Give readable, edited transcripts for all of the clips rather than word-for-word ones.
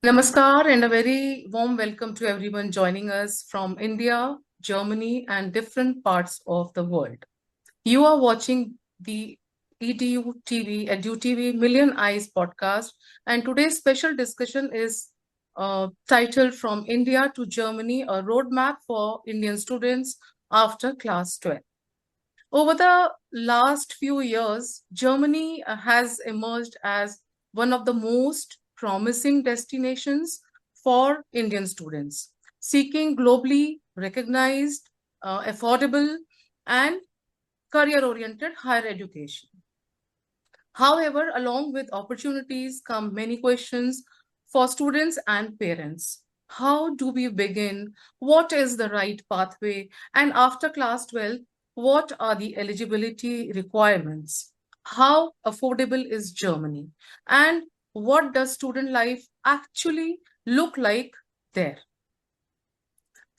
Namaskar and a very warm welcome to everyone joining us from India, Germany, and different parts of the world. You are watching the EDU TV, EDU TV Million Eyes podcast, and today's special discussion is titled From India to Germany, a roadmap for Indian students after class 12. Over the last few years, Germany has emerged as one of the most promising destinations for Indian students seeking globally recognized, affordable, and career oriented higher education. However, along with opportunities come many questions for students and parents. How do we begin? What is the right pathway? And after class 12, what are the eligibility requirements? How affordable is Germany? And what does student life actually look like there?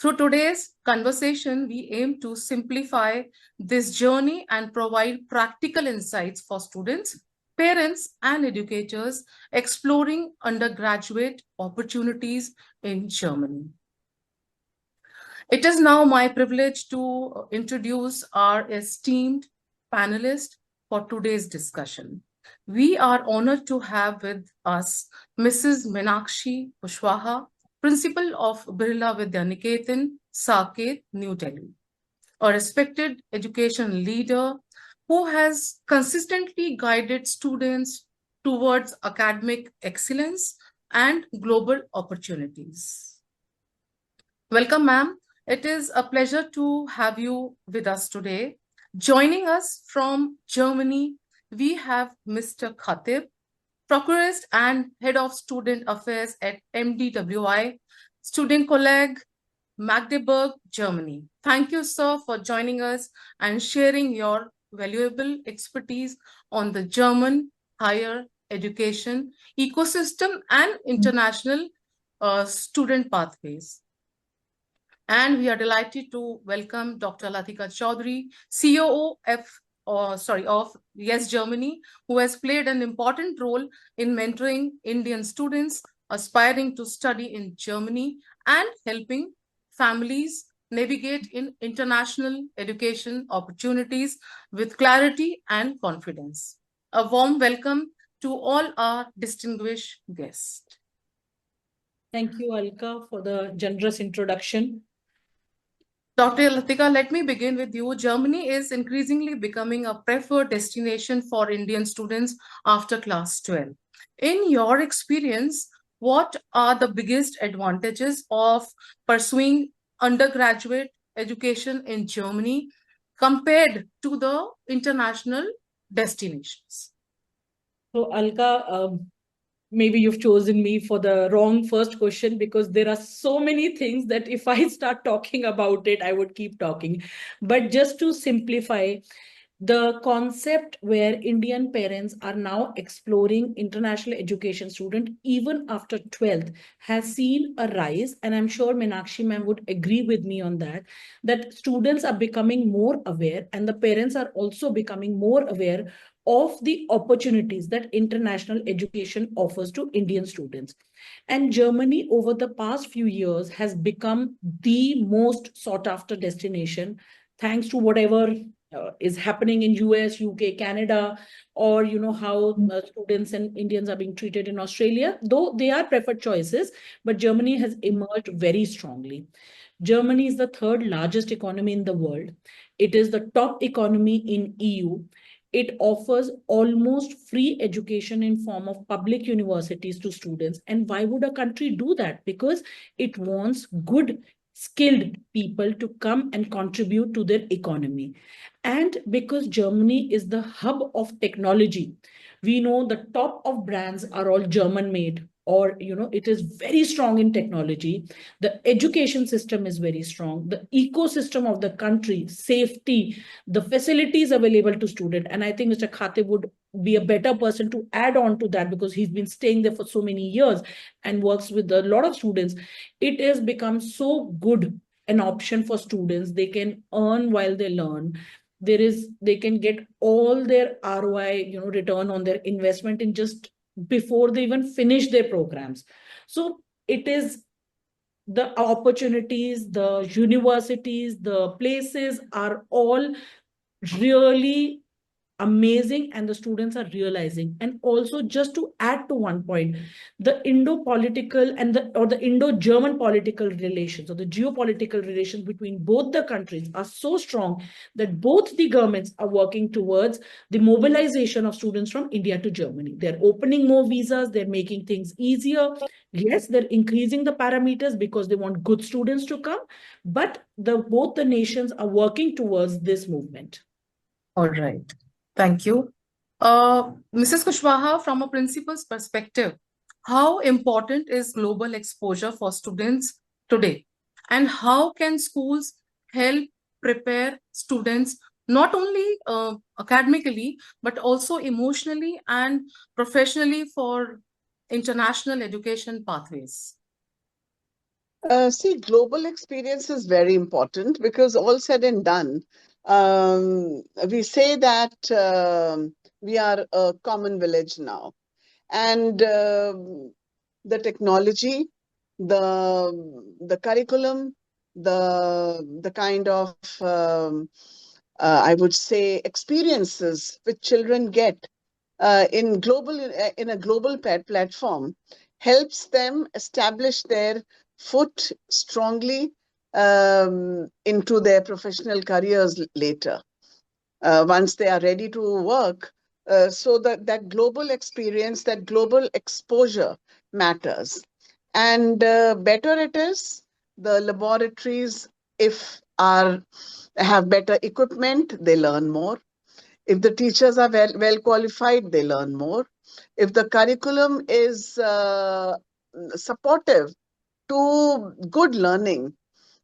Through today's conversation, we aim to simplify this journey and provide practical insights for students, parents, and educators exploring undergraduate opportunities in Germany. It is now my privilege to introduce our esteemed panelists for today's discussion. We are honored to have with us Mrs. Meenakshi Kushwaha, Principal of Birla Vidyaniketan, Saket, New Delhi, a respected education leader who has consistently guided students towards academic excellence and global opportunities. Welcome, ma'am. It is a pleasure to have you with us today. Joining us from Germany, we have Mr. Khatib, Procurist and Head of Student Affairs at MDWI, Student Colleague, Magdeburg, Germany. Thank you, sir, for joining us and sharing your valuable expertise on the German higher education ecosystem and international student pathways. And we are delighted to welcome Dr. Latika Chaudhary, COO of Yes Germany, who has played an important role in mentoring Indian students aspiring to study in Germany and helping families navigate in international education opportunities with clarity and confidence. A warm welcome to all our distinguished guests. Thank you, Alka, for the generous introduction. Dr. Latika, let me begin with you. Germany is increasingly becoming a preferred destination for Indian students after class 12. In your experience, what are the biggest advantages of pursuing undergraduate education in Germany compared to the international destinations? So, Alka, maybe you've chosen me for the wrong first question because there are so many things that if I start talking about it, I would keep talking. But just to simplify, the concept where Indian parents are now exploring international education student even after 12th has seen a rise, and I'm sure Meenakshi ma'am would agree with me on that, that students are becoming more aware and the parents are also becoming more aware of the opportunities that international education offers to Indian students. And Germany over the past few years has become the most sought after destination thanks to whatever is happening in US, UK, Canada, or how students and Indians are being treated in Australia, though they are preferred choices, but Germany has emerged very strongly. Germany is the third largest economy in the world. It is the top economy in EU. It offers almost free education in form of public universities to students. And why would a country do that? Because it wants good, skilled people to come and contribute to their economy. And because Germany is the hub of technology, we know the top of brands are all German made, or it is very strong in technology. The education system is very strong. The ecosystem of the country, safety, the facilities available to students. And I think Mr. Khatib would be a better person to add on to that because he's been staying there for so many years and works with a lot of students. It has become so good an option for students. They can earn while they learn. They can get all their ROI, return on their investment in just before they even finish their programs. So it is the opportunities, the universities, the places are all really amazing, and the students are realizing. And also, just to add to one point, the Indo political and the or the Indo German political relations, or the geopolitical relations between both the countries, are so strong that both the governments are working towards the mobilization of students from India to Germany. They're opening more visas, they're making things easier. Yes, they're increasing the parameters because they want good students to come, but both the nations are working towards this movement. All right. Thank you. Mrs. Kushwaha, from a principal's perspective, how important is global exposure for students today? And how can schools help prepare students not only academically, but also emotionally and professionally for international education pathways? See, global experience is very important because all said and done, we say that we are a common village now. And the technology, the curriculum, the kind of I would say experiences which children get in a global platform helps them establish their foot strongly into their professional careers later once they are ready to work. So that global experience, that global exposure matters. And better it is, the laboratories, if are have better equipment, they learn more. If the teachers are well qualified, they learn more. If the curriculum is supportive to good learning,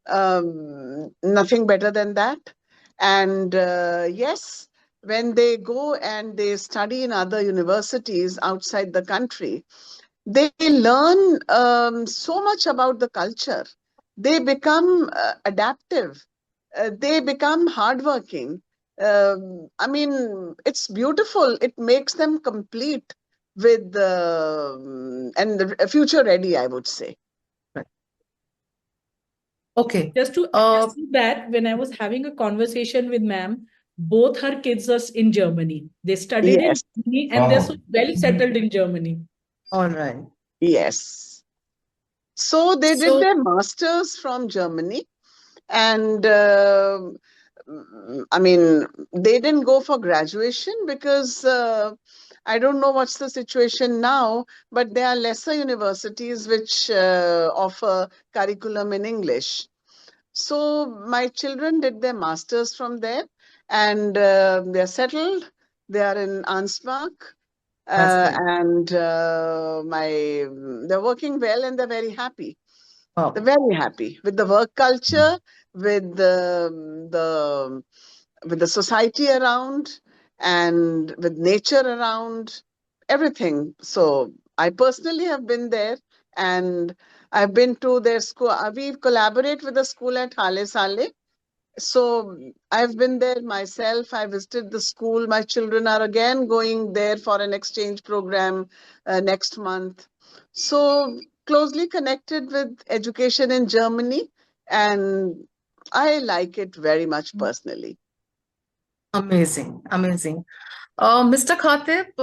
nothing better than that. And yes, when they go and they study in other universities outside the country, they learn so much about the culture. They become adaptive. They become hardworking. I mean, it's beautiful. It makes them complete with and the future ready, I would say. Okay. Just to add to that, when I was having a conversation with ma'am, both her kids are in Germany. They studied in Yes, Germany and they're so well settled in Germany. All right. yes. So they did So, their masters from Germany, and I mean, they didn't go for graduation because I don't know what's the situation now, but there are lesser universities which offer curriculum in English. So my children did their masters from there, and they're settled. They are in Ansbach, that's great. and they're working well, and they're very happy. They're Wow. very happy with the work culture, with the with the society around, and with nature around, everything. So I personally have been there, and I've been to their school. We collaborate with the school at Hale Sale. So I've been there myself. I visited the school. My children are again going there for an exchange program next month. So closely connected with education in Germany, and I like it very much personally. Amazing. Amazing. Mr. Khatib,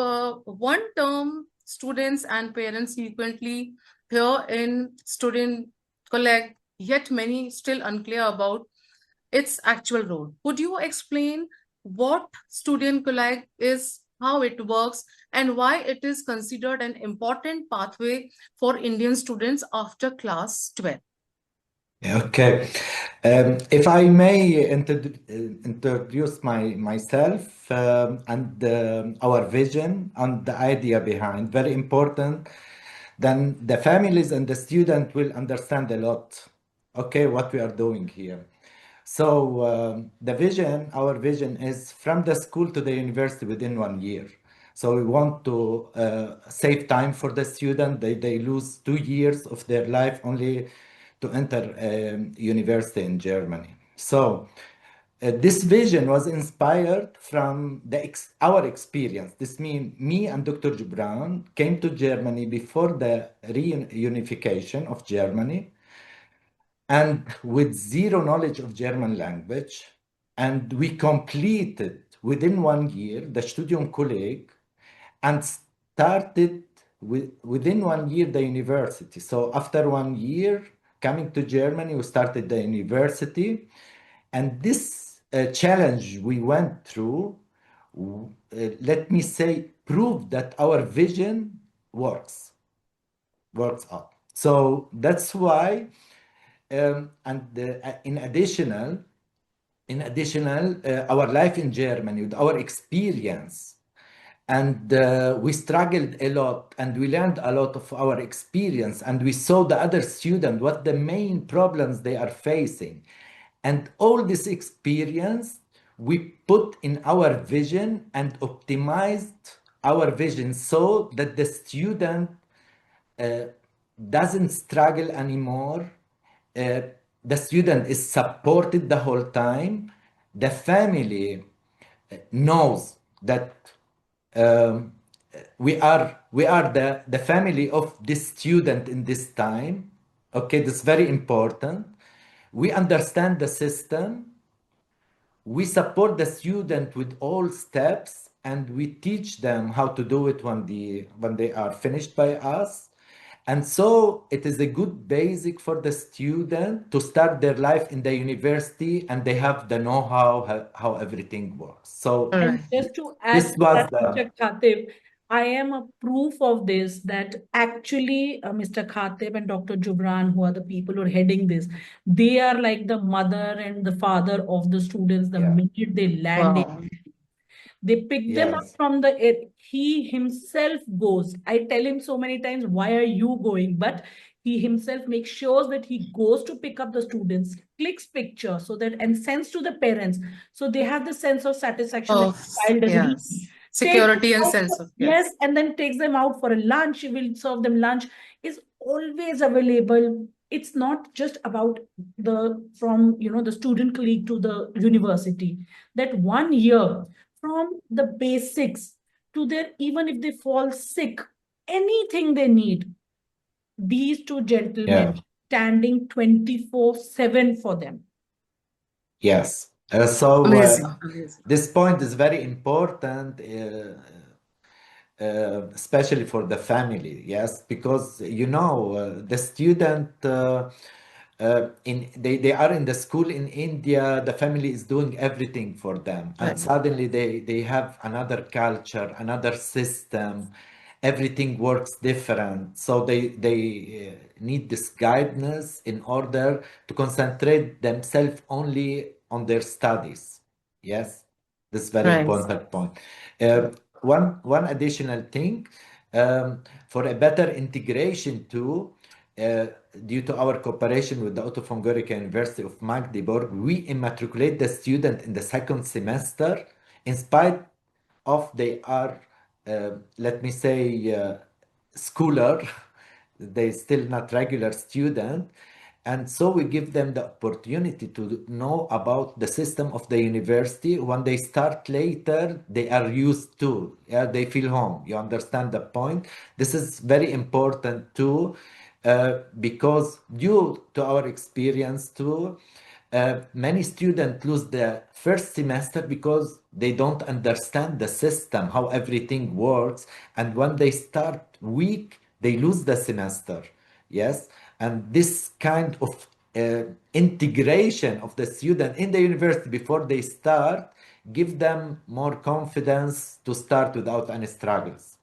one term students and parents frequently hear in student collect, yet many still unclear about its actual role. Could you explain what student collect is, how it works, and why it is considered an important pathway for Indian students after class 12? Okay. If I may introduce myself and our vision and the idea behind, very important, then the families and the student will understand a lot, okay, what we are doing here. So the vision, our vision is from the school to the university within 1 year. So we want to save time for the student. They lose 2 years of their life only to enter university in Germany. So This vision was inspired from our experience. This means me and Dr. Gibran came to Germany before the reunification of Germany, and with zero knowledge of German language. And we completed within 1 year the Studium Kolleg and started within 1 year the university. So after 1 year coming to Germany, we started the university. And this challenge we went through, let me say, proved that our vision works out. So that's why, our life in Germany, with our experience, and we struggled a lot, and we learned a lot of our experience, and we saw the other students, what the main problems they are facing. And all this experience we put in our vision and optimized our vision so that the student uh, doesn't struggle anymore. Uh, the student is supported the whole time. The family knows that we are the family of this student in this time. Okay, that's very important. We understand the system. We support the student with all steps, and we teach them how to do it when they are finished by us. And so it is a good basic for the student to start their life in the university, and they have the know-how how everything works. So And Right. just to add this to was that, the Mr. Khatib, I am a proof of this that actually Mr. Khatib and Dr. Jubran, who are the people who are heading this, they are like the mother and the father of the students the yeah, minute they land in. Wow. They pick them up yes, from the air. He himself goes. I tell him so many times, why are you going? But he himself makes sure that he goes to pick up the students, clicks picture so that and sends to the parents. So they have the sense of satisfaction that Of the child has reached. yes, Takes security them and out sense for, of yes, yes. and then takes them out for a lunch. He will serve them lunch. Is always available. It's not just about the from the student colleague to the university. That 1 year from the basics to their, even if they fall sick, anything they need, these two gentlemen yeah, standing 24/7 for them. yes. So Amazing, amazing. this point is very important. Especially for the family, yes, because the student they are in the school in India, the family is doing everything for them, and Right. suddenly they have another culture, another system, everything works different, so they need this guidance in order to concentrate themselves only on their studies. Yes, this is very Right. important point. One additional thing, for a better integration too, uh, due to our cooperation with the Otto von Guericke University of Magdeburg, we immatriculate the student in the second semester in spite of they are, let me say, schooler, they still not regular student, and so we give them the opportunity to know about the system of the university. When they start later, they are used to, yeah, they feel home. You understand the point? This is very important too, because due to our experience too, many students lose the first semester because they don't understand the system, how everything works. And when they start weak, they lose the semester. Yes. And this kind of integration of the student in the university before they start give them more confidence to start without any struggles.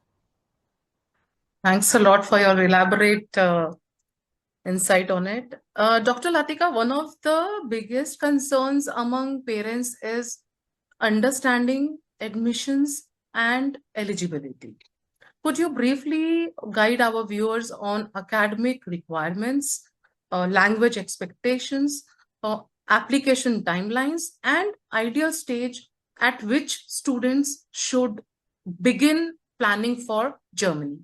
Thanks a lot for your elaborate insight on it. Dr. Latika, one of the biggest concerns among parents is understanding admissions and eligibility. Could you briefly guide our viewers on academic requirements, language expectations, application timelines, and ideal stage at which students should begin planning for Germany?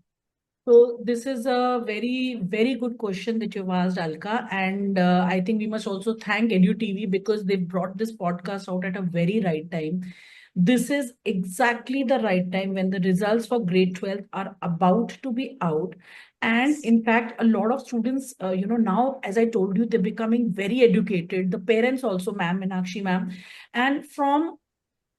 So this is a very, very good question that you've asked, Alka. And I think we must also thank EduTV because they brought this podcast out at a very right time. This is exactly the right time when the results for grade 12 are about to be out. And in fact, a lot of students, now, as I told you, they're becoming very educated. The parents also, ma'am, Meenakshi ma'am. And from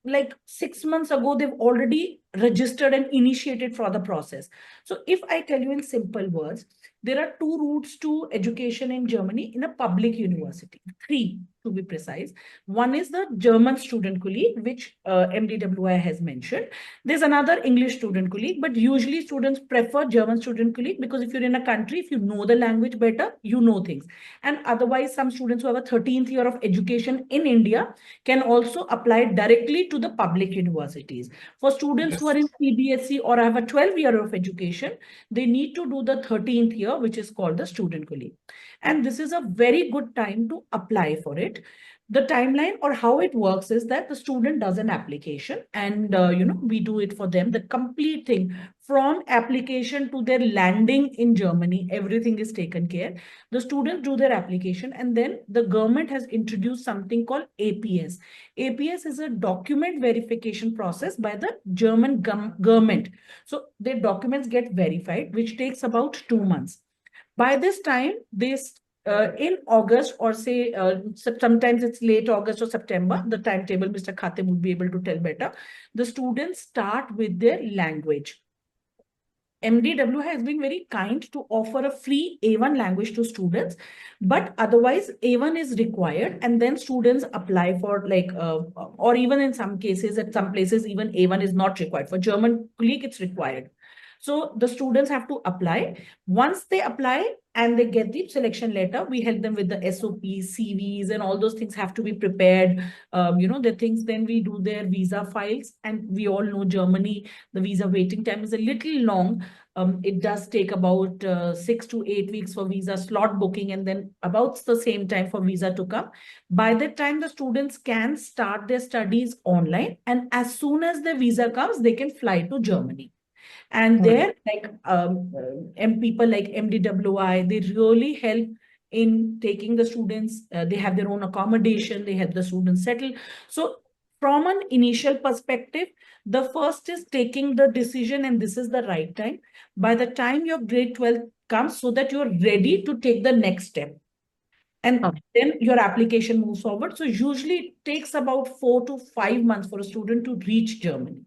like 6 months ago, they've already registered and initiated for the process. So if I tell you in simple words, there are two routes to education in Germany in a public university, three to be precise. One is the German student colleague, which MDWI has mentioned. There's another English student colleague, but usually students prefer German student colleague because if you're in a country, if you know the language better, you know things. And otherwise, some students who have a 13th year of education in India can also apply directly to the public universities. For students who are in CBSE or have a 12 year of education, they need to do the 13th year, which is called the student colleague. And this is a very good time to apply for it. The timeline or how it works is that the student does an application and we do it for them, the complete thing from application to their landing in Germany, everything is taken care. The students do their application and then the government has introduced something called APS. APS is a document verification process by the German government. So their documents get verified, which takes about 2 months. By this time, in August or say sometimes it's late August or September, the timetable Mr. Khatib would be able to tell better. The students start with their language. MDW has been very kind to offer a free A1 language to students, but otherwise A1 is required and then students apply for or even in some cases, at some places, even A1 is not required. For German colleague, it's required. So the students have to apply. Once they apply and they get the selection letter, we help them with the SOPs, CVs, and all those things have to be prepared. The things, then we do their visa files. And we all know Germany, the visa waiting time is a little long. It does take about 6 to 8 weeks for visa slot booking and then about the same time for visa to come. By that time, the students can start their studies online. And as soon as the visa comes, they can fly to Germany. And there, people like MDWI, they really help in taking the students. They have their own accommodation. They help the students settle. So from an initial perspective, the first is taking the decision, and this is the right time. By the time your grade 12 comes, so that you're ready to take the next step. And then your application moves forward. So usually it takes about 4 to 5 months for a student to reach Germany.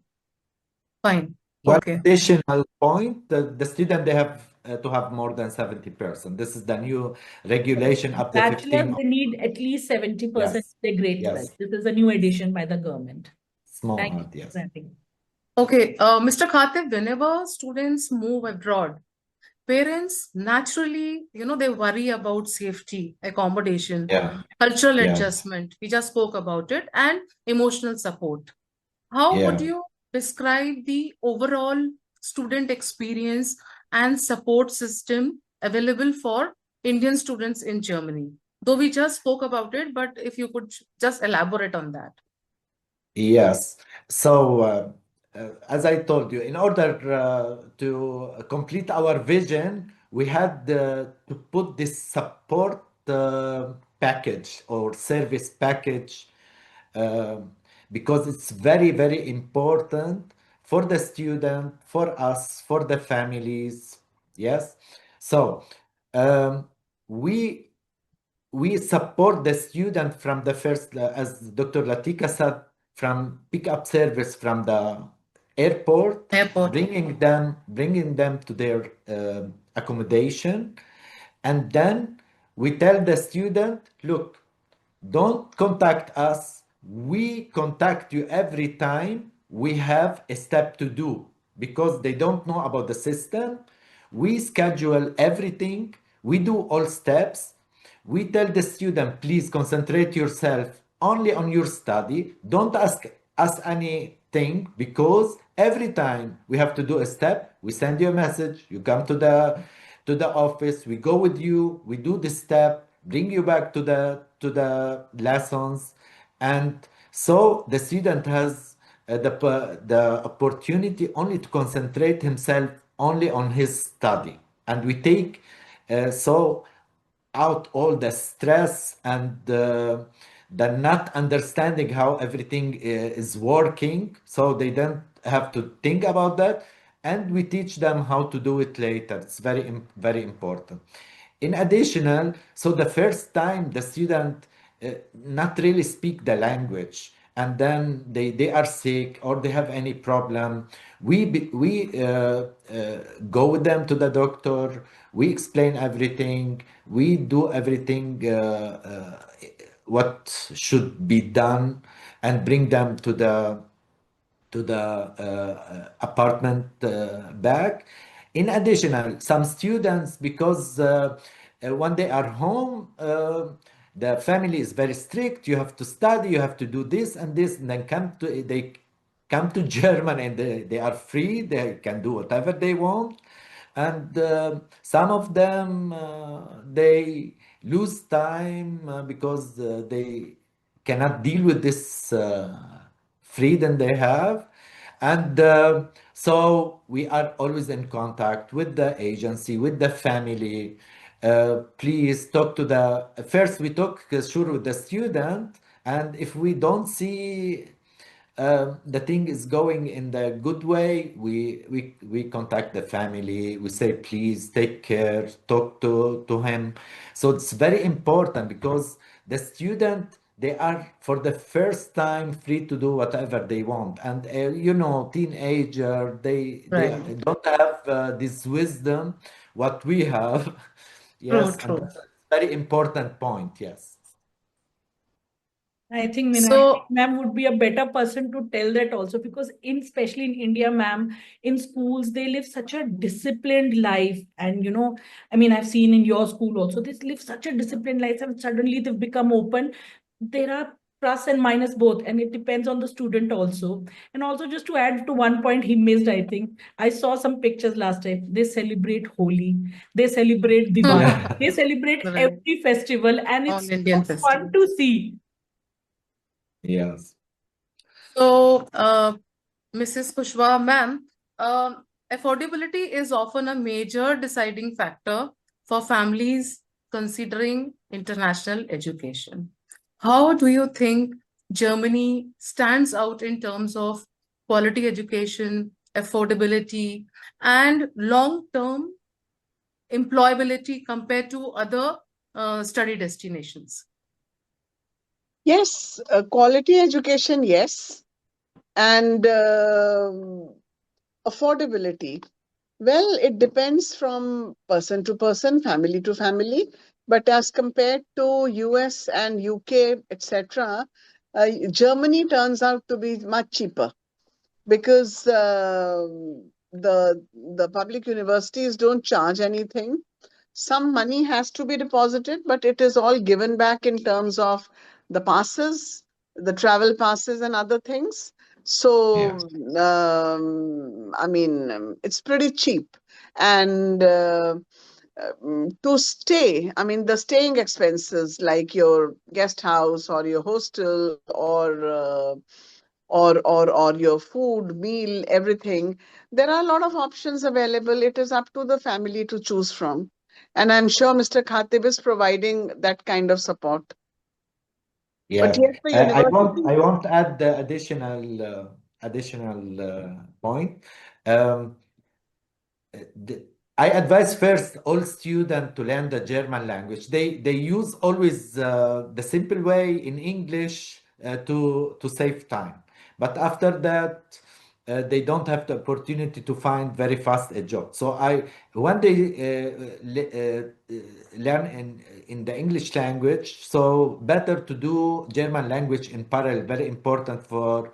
Fine. One Okay. additional point, the student, they have to have more than 70%. This is the new regulation up to 15. Bachelors, they need at least 70% their grade 12. This is a new addition by the government. Smart, yes. Okay, Mr. Khatib, whenever students move abroad, parents naturally, they worry about safety, accommodation, cultural adjustment. We just spoke about it, and emotional support. How would you describe the overall student experience and support system available for Indian students in Germany? Though we just spoke about it, but if you could just elaborate on that. Yes. So, as I told you, in order to complete our vision, we had to put this support package or service package because it's very, very important for the student, for us, for the families. Yes. So, we support the student from the first, as Dr. Latika said, from pickup service from the airport, bringing them to their accommodation, and then we tell the student, look, don't contact us. We contact you every time we have a step to do because they don't know about the system. We schedule everything. We do all steps. We tell the student, please concentrate yourself only on your study. Don't ask us anything because every time we have to do a step, we send you a message. You come to the office. We go with you. We do the step, bring you back to the lessons, and so the student has the opportunity only to concentrate himself only on his study, and we take so out all the stress and the not understanding how everything is working, so they don't have to think about that, and we teach them how to do it later. It's very important. In additional, so the first time the student not really speak the language, and then they are sick or they have any problem, we go with them to the doctor, we explain everything, we do everything what should be done, and bring them to the apartment back. In additional, some students, because when they are home, the family is very strict. You have to study, you have to do this and this, and then they come to Germany, and they are free. They can do whatever they want. And some of them they lose time because they cannot deal with this freedom they have. And so we are always in contact with the agency, with the family. Please talk to the first. We talk sure with the student, and if we don't see the thing is going in the good way, we contact the family. We say, please take care, talk to him. So it's very important because the student, they are for the first time free to do whatever they want, and teenager, they Right. don't have this wisdom what we have. True, Yes, and true. that's a very important point. Yes. I think Meenakshi So, ma'am would be a better person to tell that also, because especially in India, ma'am, in schools they live such a disciplined life, and I mean, I've seen in your school also they live such a disciplined life, and suddenly they've become open. There are plus and minus both, and it depends on the student also. And also, just to add to one point he missed, I think I saw some pictures last time. They celebrate Holi, they celebrate Diwali, Yeah. they celebrate right, every festival, and all it's so Indian fun festivals. to see. Yes. So, Mrs. Kushwa, ma'am, affordability is often a major deciding factor for families considering international education. How do you think Germany stands out in terms of quality education, affordability, and long-term employability compared to other study destinations? Yes, quality education, yes, and affordability. Well, it depends from person to person, family to family. But as compared to US and UK, etc., Germany turns out to be much cheaper because the public universities don't charge anything. Some money has to be deposited, but it is all given back in terms of the passes, the travel passes, and other things. Yes. So, I mean, it's pretty cheap. And to stay, I mean, the staying expenses like your guest house or your hostel or your food, meal, everything. There are a lot of options available. It is up to the family to choose from. And I'm sure Mr. Khatib is providing that kind of support. But Yes, yes, the I university. want to add the additional point. Um, the- I advise first all students to learn the German language. They use always the simple way in English to save time. But after that, they don't have the opportunity to find very fast a job. So when they learn in the English language, so better to do German language in parallel. Very important for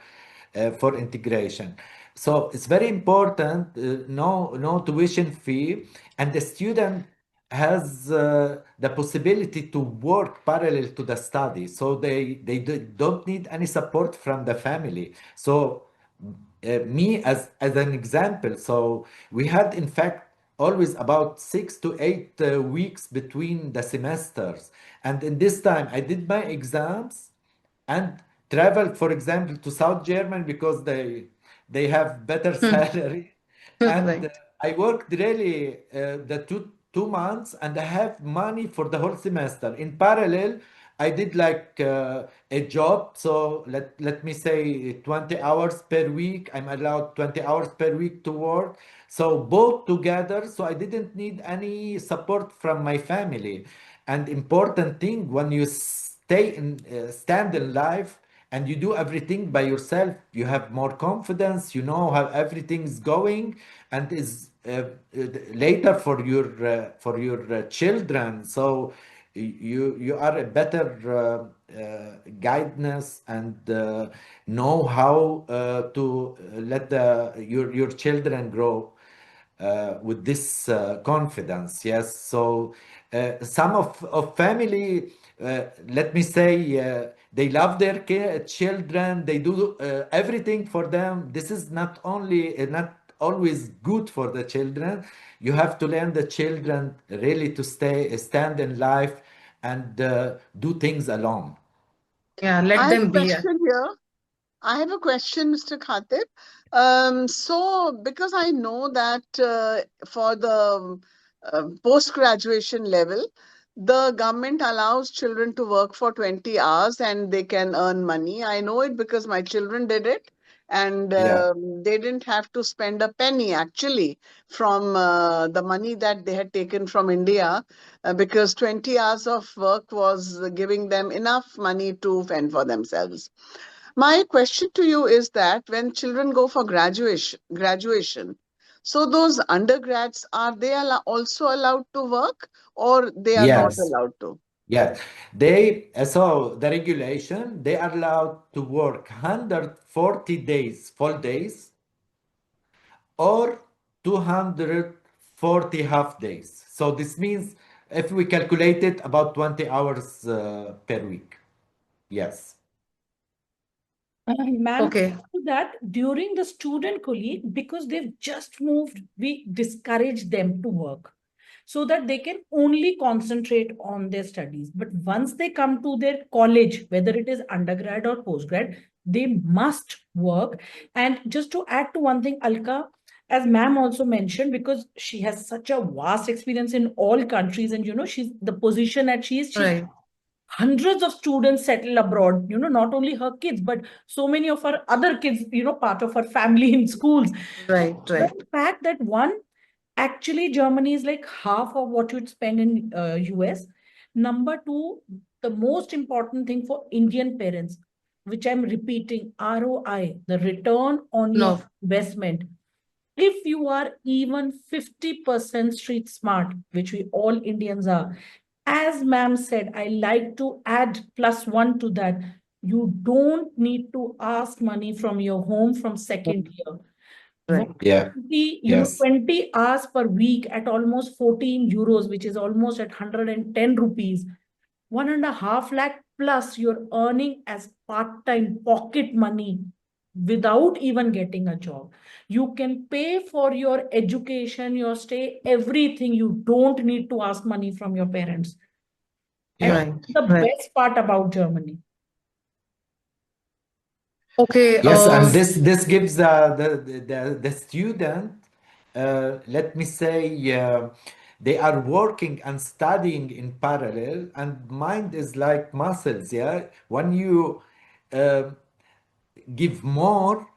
integration. So it's very important, no tuition fee, and the student has the possibility to work parallel to the study. So don't need any support from the family. So me as an example, so we had in fact always about 6 to 8 weeks between the semesters, and in this time I did my exams and traveled, for example, to South Germany because they have better Hmm. salary, and Right. I worked really the two months, and I have money for the whole semester. In parallel, I did like a job. So let me say 20 hours per week. I'm allowed 20 hours per week to work. So both together. So I didn't need any support from my family. And important thing, when you stand in life and you do everything by yourself, you have more confidence, you know how everything's going, and is later for your children. So you are a better guidance, and know how to let your children grow with this confidence. Yes. So some of family, let me say, they love their children. They do everything for them. This is not always good for the children. You have to learn the children really to stand in life and do things alone. Yeah, I let have a them be. question here. I have a question, Mr. Khatib. So, because I know that for the post-graduation level, the government allows children to work for 20 hours and they can earn money. I know it because my children did it, and Yeah. they didn't have to spend a penny actually from the money that they had taken from India, because 20 hours of work was giving them enough money to fend for themselves. My question to you is that when children go for graduation, so those undergrads, are they also allowed to work, or they are not Yes. allowed to? Yes, they so the regulation, they are allowed to work 140 days, full days, or 240 half days. So this means if we calculate it, about 20 hours per week. Yes. Ma'am, Okay, that during the student colleague, because they've just moved, we discourage them to work so that they can only concentrate on their studies. But once they come to their college, whether it is undergrad or postgrad, they must work. And just to add to one thing, Alka, as ma'am also mentioned, because she has such a vast experience in all countries, and she's the position that she's right, hundreds of students settle abroad, not only her kids, but so many of her other kids, part of her family in schools. right, The right, fact that one, actually, Germany is like half of what you'd spend in US. Number two, the most important thing for Indian parents, which I'm repeating, ROI, the return on your no, investment. If you are even 50% street smart, which we all Indians are, as ma'am said, I like to add plus one to that. You don't need to ask money from your home from second year. right, 20, Yeah. Yes. 20 hours per week at almost 14 euros, which is almost at 110 rupees. 1.5 lakh plus you're earning as part-time pocket money without even getting a job. You can pay for your education, your stay, everything. You don't need to ask money from your parents. And Yeah. right, the right. best part about Germany. Okay, Yes, and this gives the student, let me say, they are working and studying in parallel, and mind is like muscles. Yeah, when you uh, give more,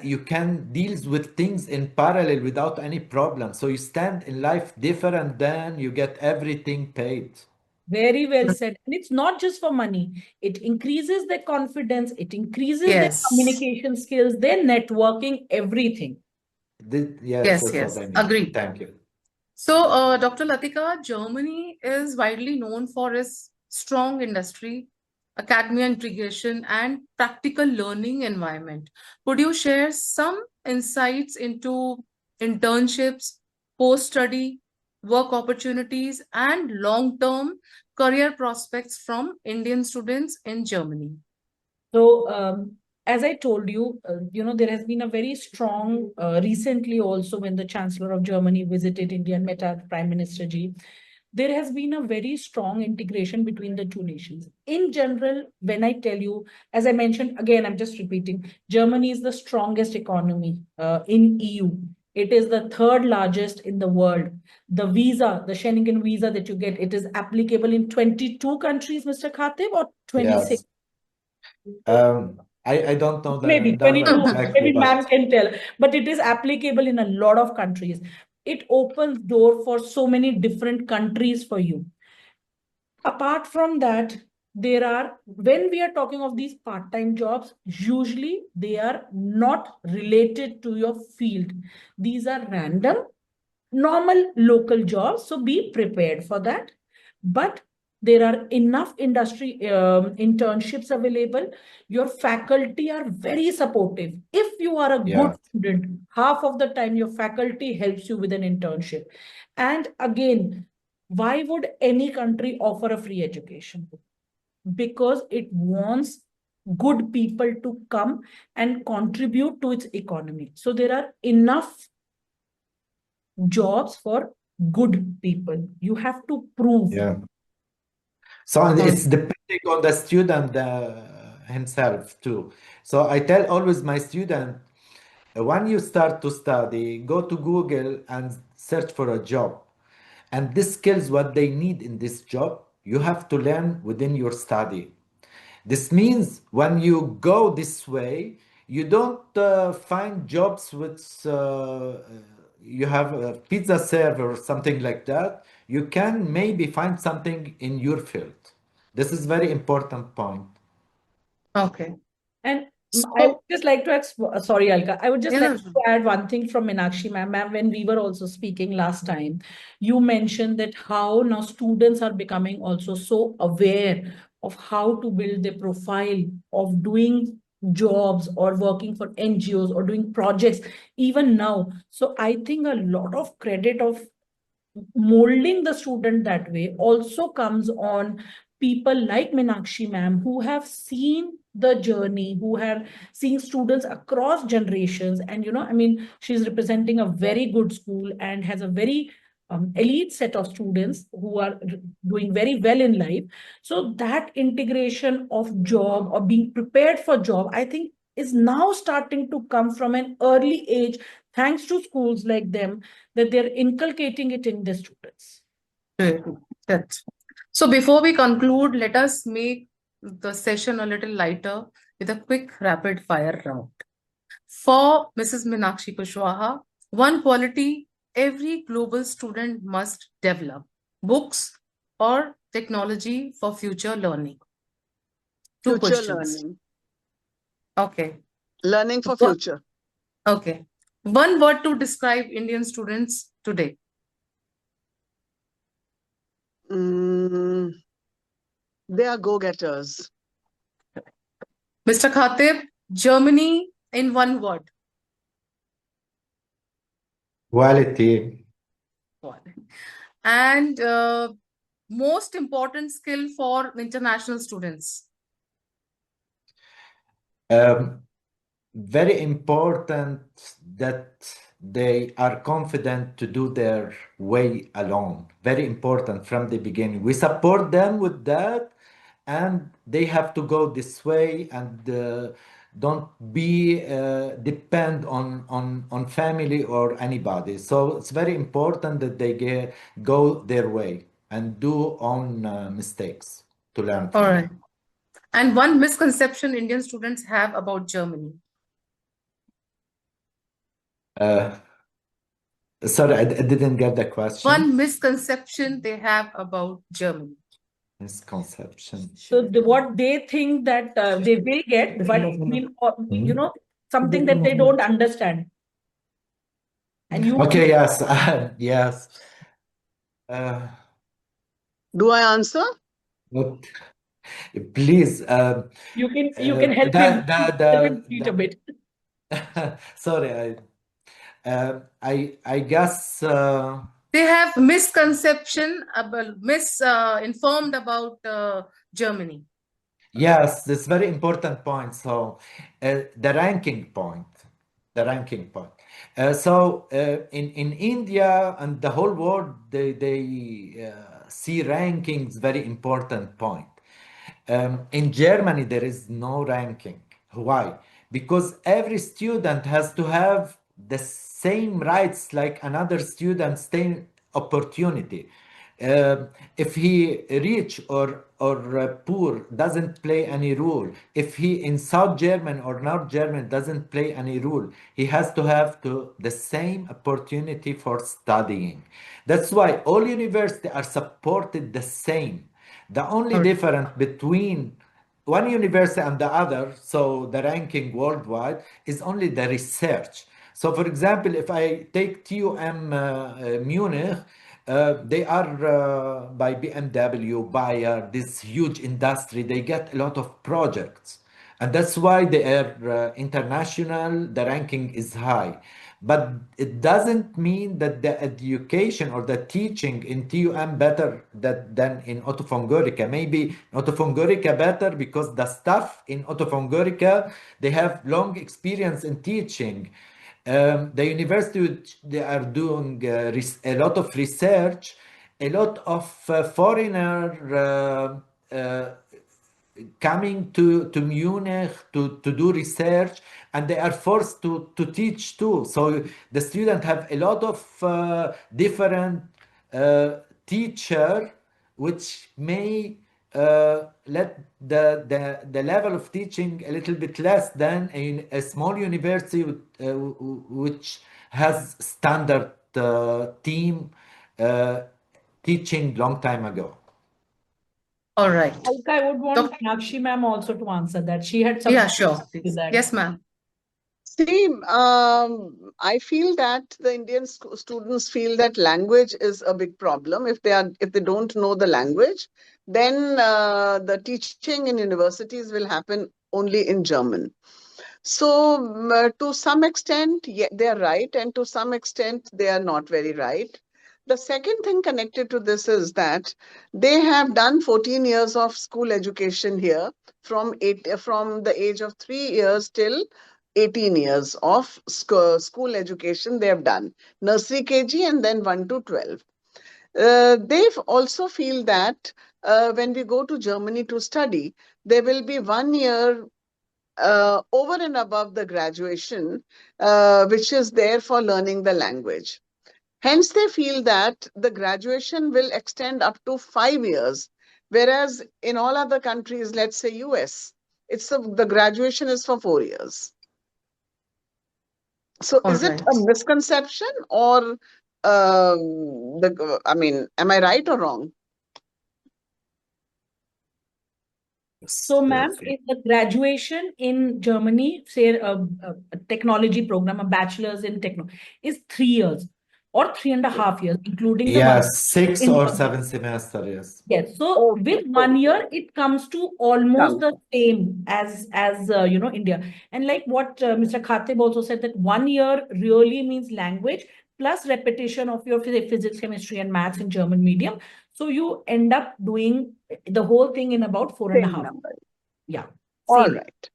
you can deals with things in parallel without any problem. So you stand in life different, than you get everything paid. Very well said. And it's not just for money. It increases their confidence. It increases their yes, communication skills, their networking, everything. Yes, yes, that's what yes, I mean. agree. Thank you. So, Dr. Latika, Germany is widely known for its strong industry, academia integration, and practical learning environment. Could you share some insights into internships, post-study, work opportunities, and long-term career prospects from Indian students in Germany? So, as I told you, there has been a very strong, recently also when the Chancellor of Germany visited India and met our Prime Minister Ji, there has been a very strong integration between the two nations. In general, when I tell you, as I mentioned, again, I'm just repeating, Germany is the strongest economy in EU. It is the third largest in the world. The visa, the Schengen visa that you get, it is applicable in 22 countries, Mr. Khatib, or 26? Yes. I don't know the Maybe number 22, exactly, maybe ma'am but can tell, but it is applicable in a lot of countries. It opens door for so many different countries for you. Apart from that, there are, when we are talking of these part-time jobs, usually they are not related to your field. These are random, normal local jobs. So be prepared for that. But there are enough industry internships available. Your faculty are very supportive. If you are a good yeah, student, half of the time your faculty helps you with an internship. And again, why would any country offer a free education? Because it wants good people to come and contribute to its economy. So there are enough jobs for good people. You have to prove. yeah. So it's depending on the student himself too. So I tell always my student, when you start to study, go to Google and search for a job. And this skills what they need in this job, you have to learn within your study. This means when you go this way, you don't find jobs which you have a pizza server or something like that. You can maybe find something in your field. This is very important point. Okay. And I would So, just like to sorry, Alka, I would just like yeah, to add one thing from Meenakshi ma'am. Ma'am, when we were also speaking last time, you mentioned that how now students are becoming also so aware of how to build their profile of doing jobs or working for NGOs or doing projects even now. So I think a lot of credit of molding the student that way also comes on people like Meenakshi ma'am, who have seen the journey, who have seen students across generations. And, I mean, she's representing a very good school and has a very elite set of students who are doing very well in life. So that integration of job or being prepared for job, I think, is now starting to come from an early age, thanks to schools like them, that they're inculcating it in the students. good. So before we conclude, let us make the session a little lighter with a quick rapid fire round. For Mrs. Meenakshi Kushwaha, one quality every global student must develop: books or technology for future learning. Two Future questions. learning. Okay. Learning for One- future. Okay. One word to describe Indian students today. Mm, they are go-getters. Mr. Khatib, Germany in one word. Quality. And most important skill for international students. Um, Very important that they are confident to do their way alone. Very important from the beginning. We support them with that, and they have to go this way and don't be depend on family or anybody. So it's very important that they go their way and do own mistakes to learn All from right. them. And one misconception Indian students have about Germany. Uh, Sorry, I didn't get the question. One misconception they have about Germany. Misconception. So what they think that they will get, but something that they don't understand. And you Okay, yes, yes. Do I answer? Look, please, you can help him repeat a bit. sorry, I guess, They have misconception about misinformed about Germany. yes, this very important point. So, the ranking point, the ranking point. In India and the whole world, they see rankings very important point. In Germany, there is no ranking. Why? Because every student has to have the same rights like another student, same opportunity. Uh, if he rich or poor doesn't play any role. If he in South German or North German doesn't play any role. He has to have the same opportunity for studying. That's why all universities are supported the same. The only All right. difference between one university and the other, so the ranking worldwide, is only the research. So, for example, if I take TUM Munich, they are by BMW, Bayer, this huge industry. They get a lot of projects. And that's why they are international, the ranking is high. But it doesn't mean that the education or the teaching in TUM better than in Otto von Guericke. Maybe Otto von Guericke better because the staff in Otto von Guericke, they have long experience in teaching. The university, they are doing a lot of research, a lot of foreigner coming to Munich to do research, and they are forced to teach too. So the students have a lot of different teacher, which may let the level of teaching a little bit less than in a small university which has standard team teaching long time ago. All right. Alka, I would want Nakshi ma'am also to answer that. She had Yeah, something sure. to say to that. Yes, ma'am. See, I feel that the Indian students feel that language is a big problem. If they don't know the language, then the teaching in universities will happen only in German. So, to some extent, yeah, they are right, and to some extent, they are not very right. The second thing connected to this is that they have done 14 years of school education here, from the age of 3 years till 18 years of school education they have done, nursery KG and then 1 to 12. They also feel that when we go to Germany to study, there will be 1 year over and above the graduation, which is there for learning the language. Hence, they feel that the graduation will extend up to 5 years, whereas in all other countries, let's say US, the graduation is for 4 years. So, All is it right. a misconception, or am I right or wrong? So, ma'am, if the graduation in Germany, say a technology program, a bachelor's in techno, is 3 years or 3.5 years, including the one Yes, 6 in or public. 7 semester, yes. Yes. So Okay, with 1 year, it comes to almost the same as India. And like what Mr. Khatib also said, that 1 year really means language plus repetition of your physics, chemistry, and maths in German medium. So you end up doing the whole thing in about four and a same half. number. Yeah. All Same. right.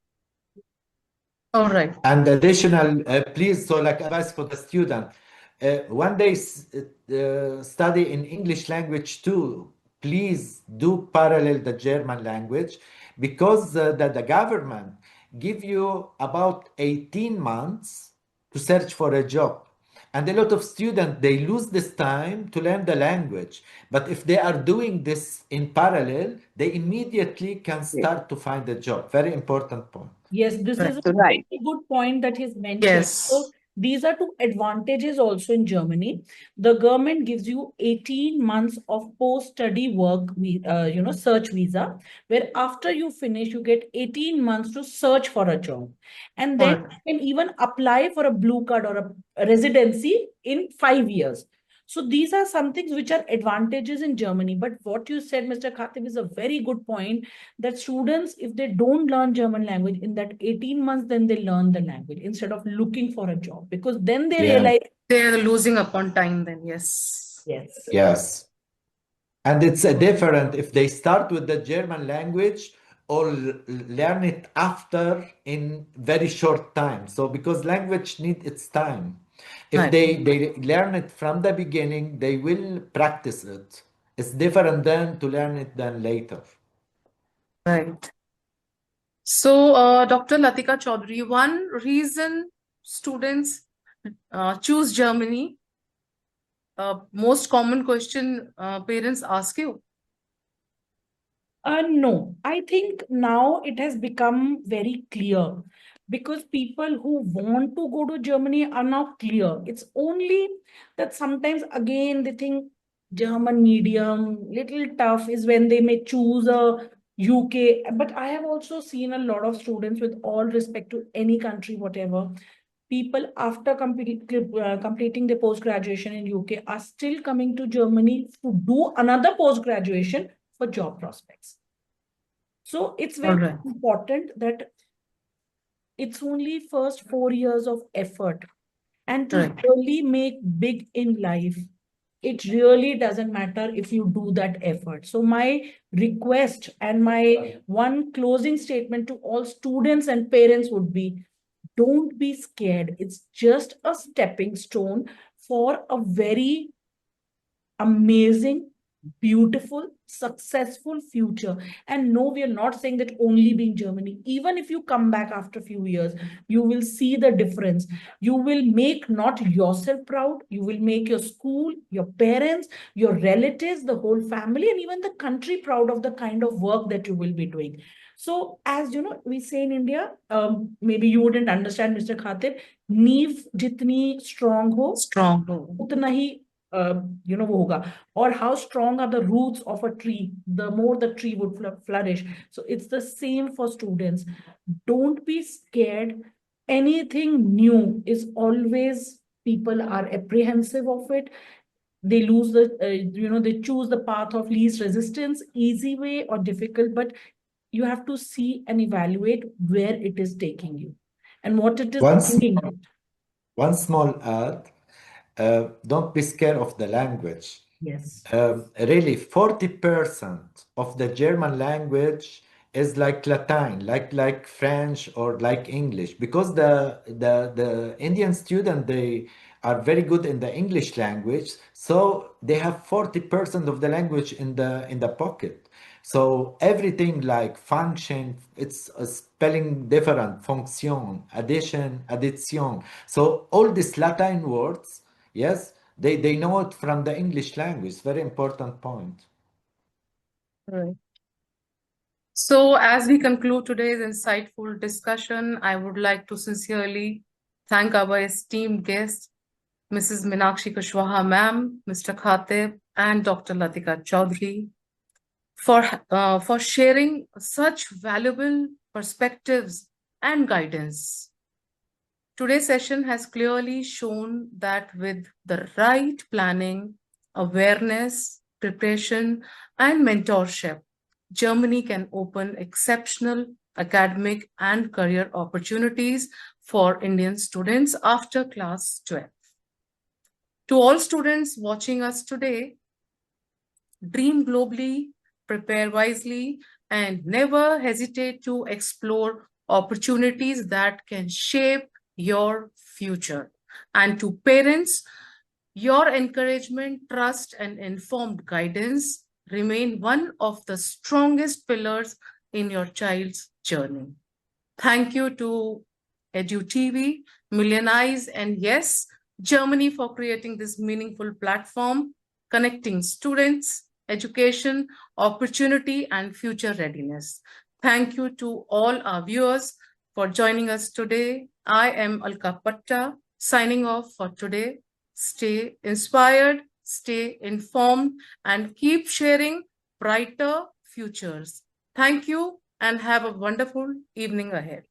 All right. And additional, please, so like advice for the student, when they study in English language too, please do parallel the German language, because the government give you about 18 months to search for a job. And a lot of students, they lose this time to learn the language. But if they are doing this in parallel, they immediately can start to find a job. Very important point. Yes, this is a Right. very good point that he's mentioned. Yes. So these are two advantages also in Germany. The government gives you 18 months of post-study work, search visa, where after you finish, you get 18 months to search for a job. And then All right. you can even apply for a blue card or a residency in 5 years. So these are some things which are advantages in Germany. But what you said, Mr. Khatib, is a very good point, that students, if they don't learn German language in that 18 months, then they learn the language instead of looking for a job, because then they Yeah. realize, They're losing upon time then, yes. yes. Yes. And it's a different if they start with the German language or learn it after in very short time. So because language need its time. If Right. they learn it from the beginning, they will practice it. It's different than to learn it than later. Right. So, Dr. Latika Chaudhary, one reason students choose Germany? Most common question parents ask you. No, I think now it has become very clear because people who want to go to Germany are now clear. It's only that sometimes again they think German medium, little tough is when they may choose a UK. But I have also seen a lot of students, with all respect to any country, whatever, people after completing their post graduation in UK are still coming to Germany to do another post graduation for job prospects. So it's All very right. important that it's only first 4 years of effort, and to Right. really make big in life, it really doesn't matter if you do that effort. So my request and my one closing statement to all students and parents would be, don't be scared. It's just a stepping stone for a very amazing, beautiful, successful future. And no, we are not saying that only being Germany. Even if you come back after a few years, you will see the difference. You will make not yourself proud, you will make your school, your parents, your relatives, the whole family, and even the country proud of the kind of work that you will be doing. So, as you know, we say in India, maybe you wouldn't understand, Mr. Khatib, नींव जितनी strong हो, Strong. उतना ही वो होगा. Or how strong are the roots of a tree, the more the tree would flourish. So it's the same for students. Don't be scared. Anything new is always, people are apprehensive of it. They lose the they choose the path of least resistance, easy way or difficult, but you have to see and evaluate where it is taking you and what it is Once, bringing you. one small add, don't be scared of the language. Yes. Really, 40% of the German language is like Latin, like French or like English, because the Indian student, they are very good in the English language, so they have 40% of the language in the pocket. So everything like function, it's a spelling different, fonction, addition, addition. So all these Latin words, yes, they know it from the English language. Very important point. Right. So, as we conclude today's insightful discussion, I would like to sincerely thank our esteemed guests, Mrs. Minakshi Kushwaha ma'am, Mr. Khatib, and Dr. Latika Chaudhary, for sharing such valuable perspectives and guidance. Today's session has clearly shown that with the right planning, awareness, preparation, and mentorship, Germany can open exceptional academic and career opportunities for Indian students after class 12. To all students watching us today, dream globally, prepare wisely, and never hesitate to explore opportunities that can shape your future. And to parents, your encouragement, trust, and informed guidance remain one of the strongest pillars in your child's journey. Thank you to EDU TV, Million Eyes, and yes, Germany for creating this meaningful platform, connecting students, education, opportunity, and future readiness. Thank you to all our viewers for joining us today. I am Alka Patta, signing off for today. Stay inspired, stay informed, and keep sharing brighter futures. Thank you and have a wonderful evening ahead.